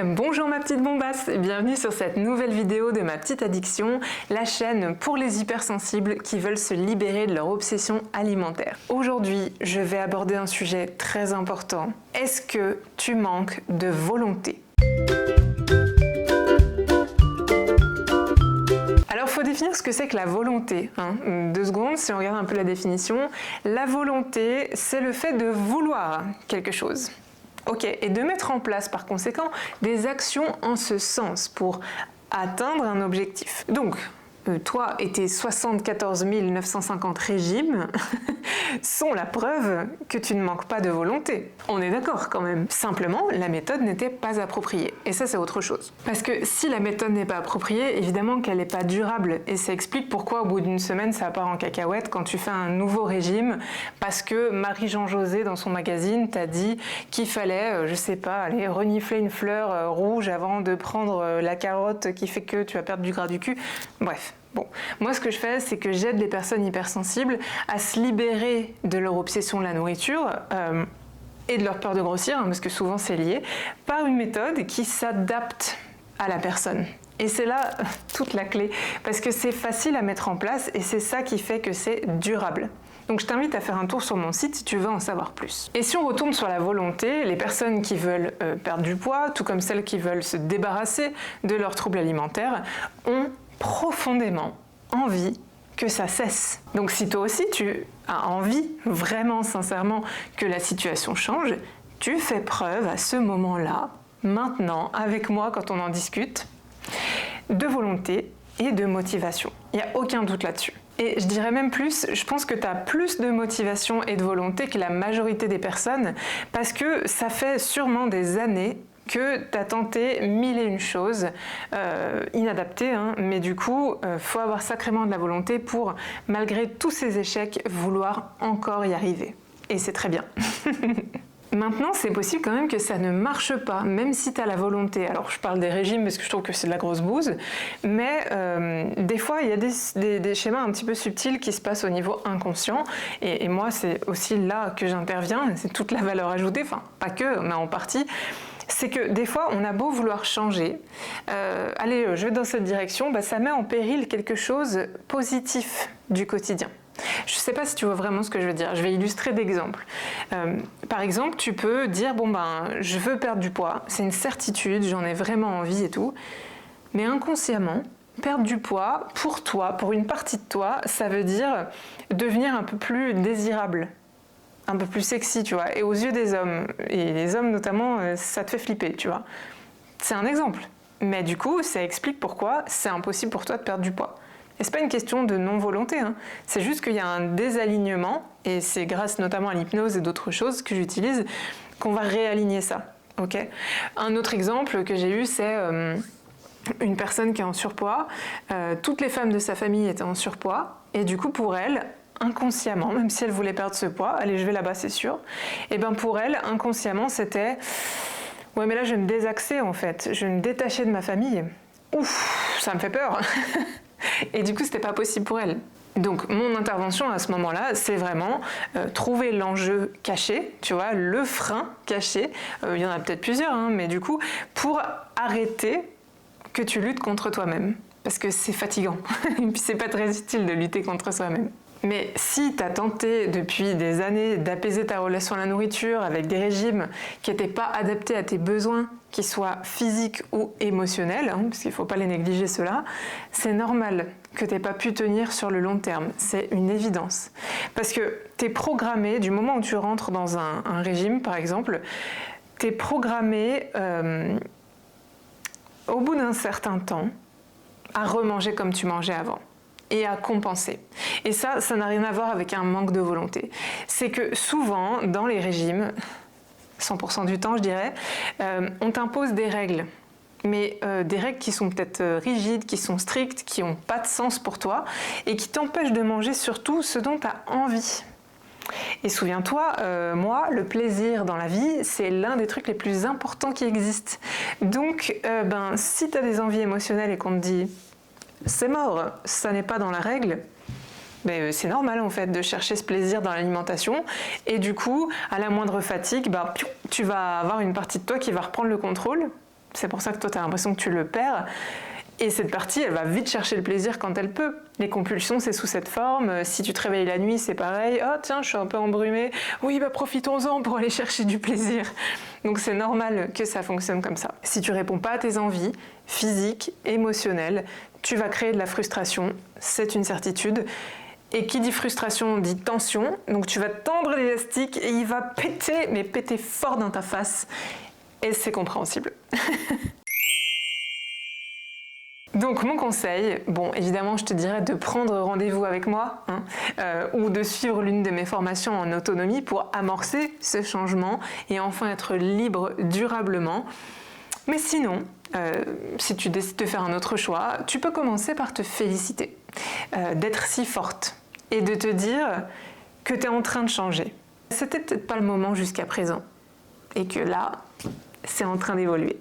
Bonjour ma petite bombasse, bienvenue sur cette nouvelle vidéo de Ma Petite Addiction, la chaîne pour les hypersensibles qui veulent se libérer de leur obsession alimentaire. Aujourd'hui, je vais aborder un sujet très important. Est-ce que tu manques de volonté ? Alors, il faut définir ce que c'est que la volonté. 2 secondes, si on regarde un peu la définition. La volonté, c'est le fait de vouloir quelque chose. Ok, et de mettre en place par conséquent des actions en ce sens pour atteindre un objectif. Donc, toi et tes 74 950 régimes sont la preuve que tu ne manques pas de volonté. On est d'accord quand même. Simplement, la méthode n'était pas appropriée. Et ça, c'est autre chose. Parce que si la méthode n'est pas appropriée, évidemment qu'elle n'est pas durable. Et ça explique pourquoi au bout d'une semaine, ça part en cacahuète quand tu fais un nouveau régime. Parce que Marie-Jean José, dans son magazine, t'a dit qu'il fallait, je sais pas, aller renifler une fleur rouge avant de prendre la carotte qui fait que tu vas perdre du gras du cul. Bref. Bon, moi ce que je fais, c'est que j'aide les personnes hypersensibles à se libérer de leur obsession de la nourriture et de leur peur de grossir, parce que souvent c'est lié, par une méthode qui s'adapte à la personne. Et c'est là toute la clé, parce que c'est facile à mettre en place et c'est ça qui fait que c'est durable. Donc je t'invite à faire un tour sur mon site si tu veux en savoir plus. Et si on retourne sur la volonté, les personnes qui veulent perdre du poids, tout comme celles qui veulent se débarrasser de leurs troubles alimentaires, ont profondément envie que ça cesse. Donc si toi aussi tu as envie, vraiment sincèrement, que la situation change, tu fais preuve à ce moment-là, maintenant, avec moi quand on en discute, de volonté et de motivation. Il n'y a aucun doute là-dessus. Et je dirais même plus, je pense que tu as plus de motivation et de volonté que la majorité des personnes, parce que ça fait sûrement des années que tu as tenté 1001 choses inadaptées, mais du coup, faut avoir sacrément de la volonté pour, malgré tous ces échecs, vouloir encore y arriver. Et c'est très bien. Maintenant, c'est possible quand même que ça ne marche pas, même si tu as la volonté. Alors, je parle des régimes parce que je trouve que c'est de la grosse bouse, mais des fois, il y a des schémas un petit peu subtils qui se passent au niveau inconscient. Et moi, c'est aussi là que j'interviens, c'est toute la valeur ajoutée, enfin, pas que, mais en partie. C'est que des fois, on a beau vouloir changer, allez, je vais dans cette direction, ça met en péril quelque chose de positif du quotidien. Je ne sais pas si tu vois vraiment ce que je veux dire, je vais illustrer d'exemples. Par exemple, tu peux dire, je veux perdre du poids, c'est une certitude, j'en ai vraiment envie et tout, mais inconsciemment, perdre du poids, pour toi, pour une partie de toi, ça veut dire devenir un peu plus désirable. Un peu plus sexy, tu vois, et aux yeux des hommes, et les hommes notamment, ça te fait flipper, tu vois. C'est un exemple. Mais du coup, ça explique pourquoi c'est impossible pour toi de perdre du poids. Et c'est pas une question de non-volonté, c'est juste qu'il y a un désalignement, et c'est grâce notamment à l'hypnose et d'autres choses que j'utilise, qu'on va réaligner ça, ok ? Un autre exemple que j'ai eu, c'est une personne qui est en surpoids, toutes les femmes de sa famille étaient en surpoids, et du coup pour elle, inconsciemment, même si elle voulait perdre ce poids, allez, je vais là-bas, c'est sûr, et pour elle, inconsciemment, c'était « ouais, mais là, je vais me désaxer, en fait, je vais me détacher de ma famille. Ouf, ça me fait peur !» Et du coup, c'était pas possible pour elle. Donc, mon intervention à ce moment-là, c'est vraiment trouver l'enjeu caché, tu vois, le frein caché, il y en a peut-être plusieurs, mais du coup, pour arrêter que tu luttes contre toi-même. Parce que c'est fatigant, et puis c'est pas très utile de lutter contre soi-même. Mais si tu as tenté depuis des années d'apaiser ta relation à la nourriture avec des régimes qui n'étaient pas adaptés à tes besoins, qu'ils soient physiques ou émotionnels, parce qu'il ne faut pas les négliger ceux-là, c'est normal que tu n'aies pas pu tenir sur le long terme. C'est une évidence. Parce que tu es programmé, du moment où tu rentres dans un régime par exemple, tu es programmé au bout d'un certain temps à remanger comme tu mangeais avant. Et à compenser. Et ça n'a rien à voir avec un manque de volonté. C'est que souvent, dans les régimes, 100% du temps je dirais, on t'impose des règles. Mais des règles qui sont peut-être rigides, qui sont strictes, qui n'ont pas de sens pour toi, et qui t'empêchent de manger surtout ce dont tu as envie. Et souviens-toi, moi, le plaisir dans la vie, c'est l'un des trucs les plus importants qui existent. Donc, si tu as des envies émotionnelles et qu'on te dit c'est mort, ça n'est pas dans la règle, mais c'est normal en fait de chercher ce plaisir dans l'alimentation et du coup, à la moindre fatigue, tu vas avoir une partie de toi qui va reprendre le contrôle C'est pour ça que toi, tu as l'impression que tu le perds. Et cette partie, elle va vite chercher le plaisir quand elle peut. Les compulsions, c'est sous cette forme. Si tu te réveilles la nuit, c'est pareil. Oh tiens, je suis un peu embrumée. Oui, bah profitons-en pour aller chercher du plaisir. Donc c'est normal que ça fonctionne comme ça. Si tu réponds pas à tes envies physiques, émotionnelles, tu vas créer de la frustration. C'est une certitude. Et qui dit frustration dit tension. Donc tu vas tendre l'élastique et il va péter, mais péter fort dans ta face. Et c'est compréhensible. Donc mon conseil, bon évidemment je te dirais de prendre rendez-vous avec moi ou de suivre l'une de mes formations en autonomie pour amorcer ce changement et enfin être libre durablement. Mais sinon, si tu décides de faire un autre choix, tu peux commencer par te féliciter d'être si forte et de te dire que tu es en train de changer. C'était peut-être pas le moment jusqu'à présent et que là, c'est en train d'évoluer.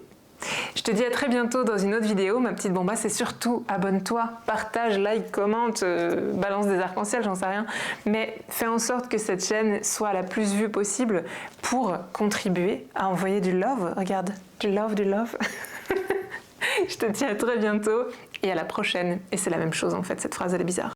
Je te dis à très bientôt dans une autre vidéo, ma petite bombasse, et surtout abonne-toi, partage, like, commente, balance des arcs-en-ciel, j'en sais rien, mais fais en sorte que cette chaîne soit la plus vue possible pour contribuer à envoyer du love. Regarde, du love, du love. Je te dis à très bientôt et à la prochaine. Et c'est la même chose en fait, cette phrase elle est bizarre.